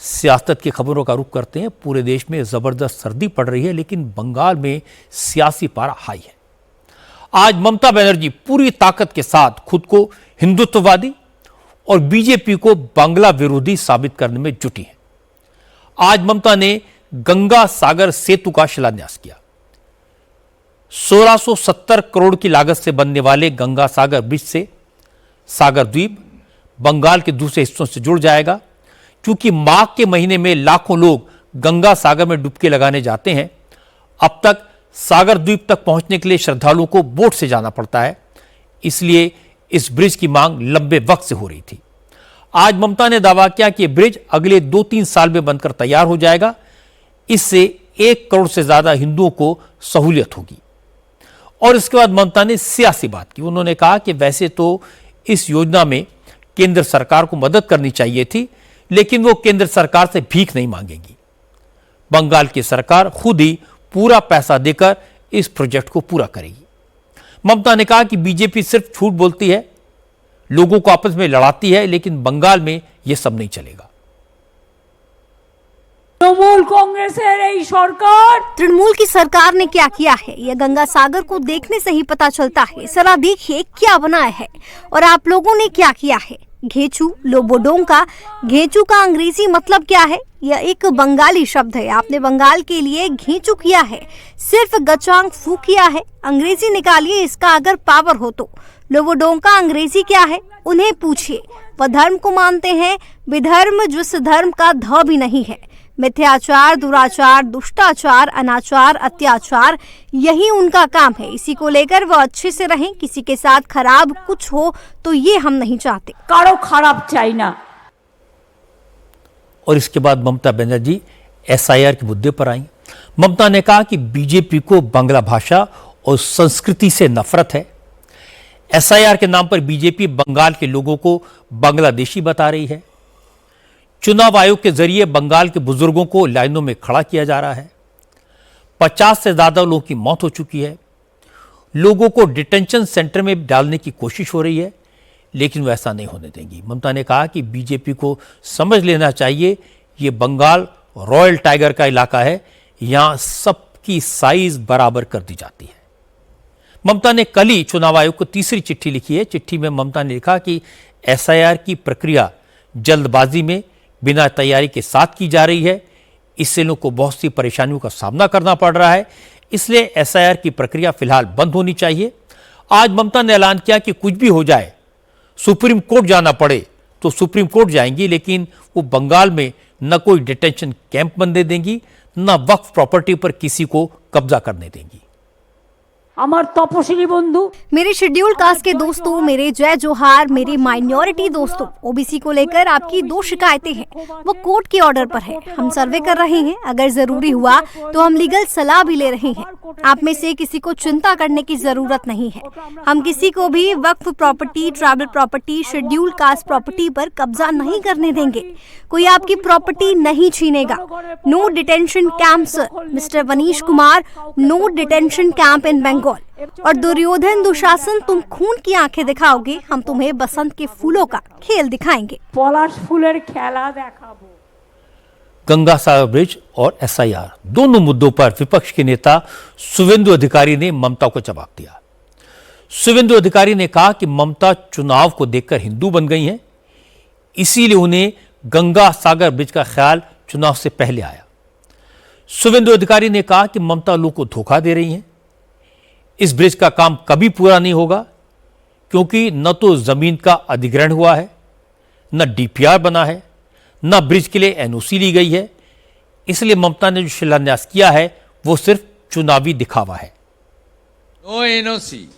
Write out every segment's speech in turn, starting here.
सियासत की खबरों का रुख करते हैं। पूरे देश में जबरदस्त सर्दी पड़ रही है, लेकिन बंगाल में सियासी पारा हाई है। आज ममता बनर्जी पूरी ताकत के साथ खुद को हिंदुत्ववादी और बीजेपी को बांग्ला विरोधी साबित करने में जुटी है। आज ममता ने गंगा सागर सेतु का शिलान्यास किया। 1670 करोड़ की लागत से बनने वाले गंगा सागर ब्रिज से सागर द्वीप बंगाल के दूसरे हिस्सों से जुड़ जाएगा। क्योंकि माघ के महीने में लाखों लोग गंगा सागर में डुबकी लगाने जाते हैं, अब तक सागर द्वीप तक पहुंचने के लिए श्रद्धालुओं को बोट से जाना पड़ता है, इसलिए इस ब्रिज की मांग लंबे वक्त से हो रही थी। आज ममता ने दावा किया कि यह ब्रिज अगले 2-3 साल में बनकर तैयार हो जाएगा। इससे 1 करोड़ से ज्यादा हिंदुओं को सहूलियत होगी। और इसके बाद ममता ने सियासी बात की। उन्होंने कहा कि वैसे तो इस योजना में केंद्र सरकार को मदद करनी चाहिए थी, लेकिन वो केंद्र सरकार से भीख नहीं मांगेगी। बंगाल की सरकार खुद ही पूरा पैसा देकर इस प्रोजेक्ट को पूरा करेगी। ममता ने कहा कि बीजेपी सिर्फ झूठ बोलती है, लोगों को आपस में लड़ाती है, लेकिन बंगाल में यह सब नहीं चलेगा। तृणमूल की सरकार ने क्या किया है, यह गंगा सागर को देखने से ही पता चलता है। जरा देखिए क्या बनाया है और आप लोगों ने क्या किया है। घेचू लोबोडोंका, घेचू का अंग्रेजी मतलब क्या है? यह एक बंगाली शब्द है। आपने बंगाल के लिए घेचू किया है, सिर्फ गचांग फू किया है। अंग्रेजी निकालिए इसका अगर पावर हो तो। लोबोडोंका अंग्रेजी क्या है उन्हें पूछिए। वह धर्म को मानते हैं, विधर्म जिस धर्म का ध भी नहीं है। मिथ्याचार, दुराचार, दुष्टाचार, अनाचार, अत्याचार, यही उनका काम है। इसी को लेकर वो अच्छे से रहें। किसी के साथ खराब कुछ हो तो ये हम नहीं चाहते। कारो खराब चाइना। और इसके बाद ममता बनर्जी एसआईआर के मुद्दे पर आई। ममता ने कहा कि बीजेपी को बांग्ला भाषा और संस्कृति से नफरत है। एसआईआर के नाम पर बीजेपी बंगाल के लोगों को बांग्लादेशी बता रही है। चुनाव आयोग के जरिए बंगाल के बुजुर्गों को लाइनों में खड़ा किया जा रहा है। 50 से ज्यादा लोगों की मौत हो चुकी है। लोगों को डिटेंशन सेंटर में डालने की कोशिश हो रही है, लेकिन वो ऐसा नहीं होने देंगी। ममता ने कहा कि बीजेपी को समझ लेना चाहिए, ये बंगाल रॉयल टाइगर का इलाका है, यहां सबकी साइज बराबर कर दी जाती है। ममता ने कल ही चुनाव आयोग को तीसरी चिट्ठी लिखी है। चिट्ठी में ममता ने लिखा कि एसआईआर की प्रक्रिया जल्दबाजी में बिना तैयारी के साथ की जा रही है। इससे लोगों को बहुत सी परेशानियों का सामना करना पड़ रहा है, इसलिए एसआईआर की प्रक्रिया फिलहाल बंद होनी चाहिए। आज ममता ने ऐलान किया कि कुछ भी हो जाए, सुप्रीम कोर्ट जाना पड़े तो सुप्रीम कोर्ट जाएंगी, लेकिन वो बंगाल में न कोई डिटेंशन कैंप बनने देंगी, न वक्फ प्रॉपर्टी पर किसी को कब्जा करने देंगी। तपस्वी बंधु, मेरे शेड्यूल कास्ट के दोस्तों, मेरे जय जोहार, मेरे माइनॉरिटी दोस्तों, ओबीसी को लेकर आपकी 2 शिकायतें हैं, वो कोर्ट के ऑर्डर पर है। हम सर्वे कर रहे हैं, अगर जरूरी हुआ तो हम लीगल सलाह भी ले रहे हैं। आप में से किसी को चिंता करने की जरूरत नहीं है। हम किसी को भी Waqf property, tribal property, schedule caste property पर कब्जा नहीं करने देंगे। कोई आपकी प्रॉपर्टी नहीं छीनेगा। No detention camps, mister Vaneesh Kumar, no detention camp in Bengal. और दुर्योधन दुशासन, तुम खून की आंखें दिखाओगे, हम तुम्हें बसंत के फूलों का खेल दिखाएंगे। पलाश फूलेर खेला देखाबो। गंगा सागर ब्रिज और एसआईआर दोनों मुद्दों पर विपक्ष के नेता शुवेंदु अधिकारी ने ममता को जवाब दिया। शुवेंदु अधिकारी ने कहा कि ममता चुनाव को देखकर हिंदू बन गई हैं, इसीलिए उन्हें गंगा सागर ब्रिज का ख्याल चुनाव से पहले आया। शुवेंदु अधिकारी ने कहा कि ममता लोगों को धोखा दे रही हैं। इस ब्रिज का काम कभी पूरा नहीं होगा, क्योंकि न तो जमीन का अधिग्रहण हुआ है, न डीपीआर बना है, न ब्रिज के लिए एनओसी ली गई है। इसलिए ममता ने जो शिलान्यास किया है वो सिर्फ चुनावी दिखावा है। No NOC,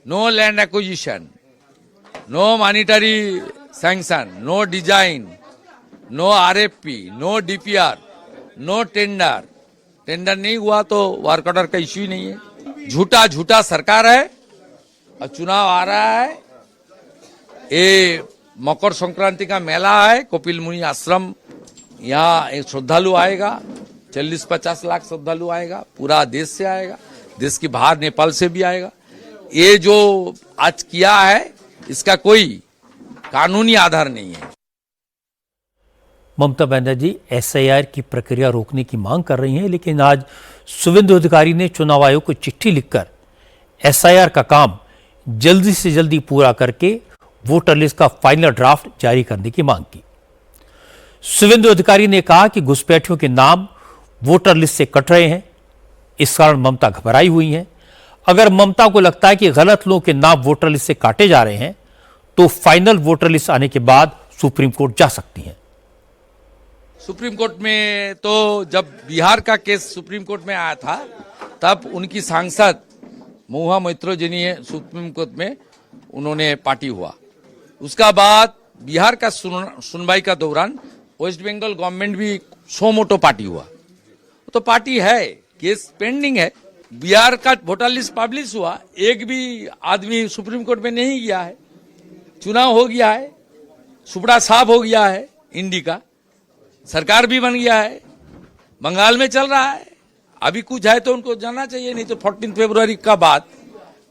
no land acquisition, no monetary sanction, no design, no RFP, no DPR, no tender. Tender नहीं हुआ तो वर्क ऑर्डर का इश्यू ही नहीं है। झूठा सरकार है और चुनाव आ रहा है। ये मकर संक्रांति का मेला है, कपिल मुनि आश्रम, यहाँ एक श्रद्धालु आएगा, 40-50 लाख श्रद्धालु आएगा, पूरा देश से आएगा, देश के बाहर नेपाल से भी आएगा। ये जो आज किया है इसका कोई कानूनी आधार नहीं है। ममता बनर्जी एसआईआर की प्रक्रिया रोकने की मांग कर रही हैं, लेकिन आज शुभेंदु अधिकारी ने चुनाव आयोग को चिट्ठी लिखकर एसआईआर का काम जल्दी से जल्दी पूरा करके वोटर लिस्ट का फाइनल ड्राफ्ट जारी करने की मांग की। शुभेंदु अधिकारी ने कहा कि घुसपैठियों के नाम वोटर लिस्ट से कट रहे हैं, इस कारण ममता घबराई हुई हैं। अगर ममता को लगता है कि गलत लोगों के नाम वोटर लिस्ट से काटे जा रहे हैं तो फाइनल वोटर लिस्ट आने के बाद सुप्रीम कोर्ट जा सकती हैं। सुप्रीम कोर्ट में तो जब बिहार का केस सुप्रीम कोर्ट में आया था तब उनकी सांसद महुआ मोइत्रो जी ने सुप्रीम कोर्ट में उन्होंने पार्टी हुआ। उसका बाद बिहार का सुनवाई का दौरान वेस्ट बंगाल गवर्नमेंट भी सो मोटो पार्टी हुआ। तो पार्टी है, केस पेंडिंग है। बिहार का वोटर लिस्ट पब्लिश हुआ, एक भी आदमी सुप्रीम कोर्ट में नहीं गया है। चुनाव हो गया है, सुपड़ा साफ हो गया है, इंडी का सरकार भी बन गया है, बंगाल में चल रहा है। अभी कुछ है तो उनको जाना चाहिए, नहीं तो 14 फरवरी का बाद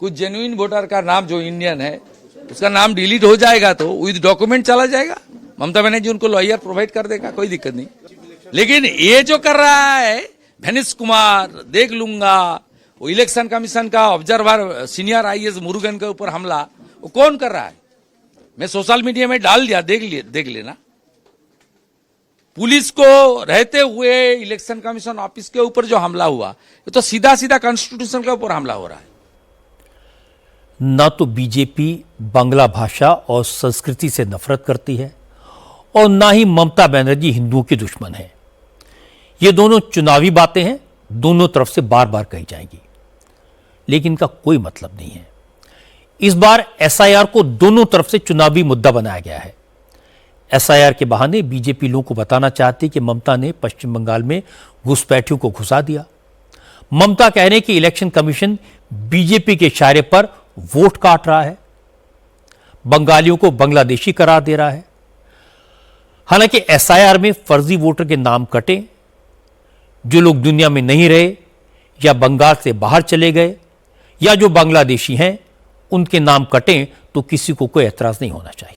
कुछ जेन्युइन वोटर का नाम जो इंडियन है उसका नाम डिलीट हो जाएगा तो विद डॉक्यूमेंट चला जाएगा। ममता बनर्जी उनको लॉयर प्रोवाइड कर देगा, कोई दिक्कत नहीं। लेकिन ये जो कर रहा है भैनिश कुमार, देख लूंगा, वो इलेक्शन कमीशन का ऑब्जर्वर सीनियर आईएएस मुरुगन के ऊपर हमला, वो कौन कर रहा है? मैं सोशल मीडिया में डाल दिया, देख लेना। पुलिस को रहते हुए इलेक्शन कमीशन ऑफिस के ऊपर जो हमला हुआ, ये तो सीधा सीधा कॉन्स्टिट्यूशन के ऊपर हमला हो रहा है। न तो बीजेपी बांग्ला भाषा और संस्कृति से नफरत करती है और ना ही ममता बनर्जी हिंदुओं की दुश्मन है। ये दोनों चुनावी बातें हैं, दोनों तरफ से बार बार कही जाएंगी, लेकिन इनका कोई मतलब नहीं है। इस बार एसआईआर को दोनों तरफ से चुनावी मुद्दा बनाया गया है। एसआईआर के बहाने बीजेपी लोगों को बताना चाहती कि ममता ने पश्चिम बंगाल में घुसपैठियों को घुसा दिया। ममता कह रहे हैं कि इलेक्शन कमीशन बीजेपी के इशारे पर वोट काट रहा है, बंगालियों को बांग्लादेशी करार दे रहा है। हालांकि एसआईआर में फर्जी वोटर के नाम कटे, जो लोग दुनिया में नहीं रहे या बंगाल से बाहर चले गए या जो बांग्लादेशी हैं उनके नाम कटें तो किसी को कोई एतराज नहीं होना चाहिए।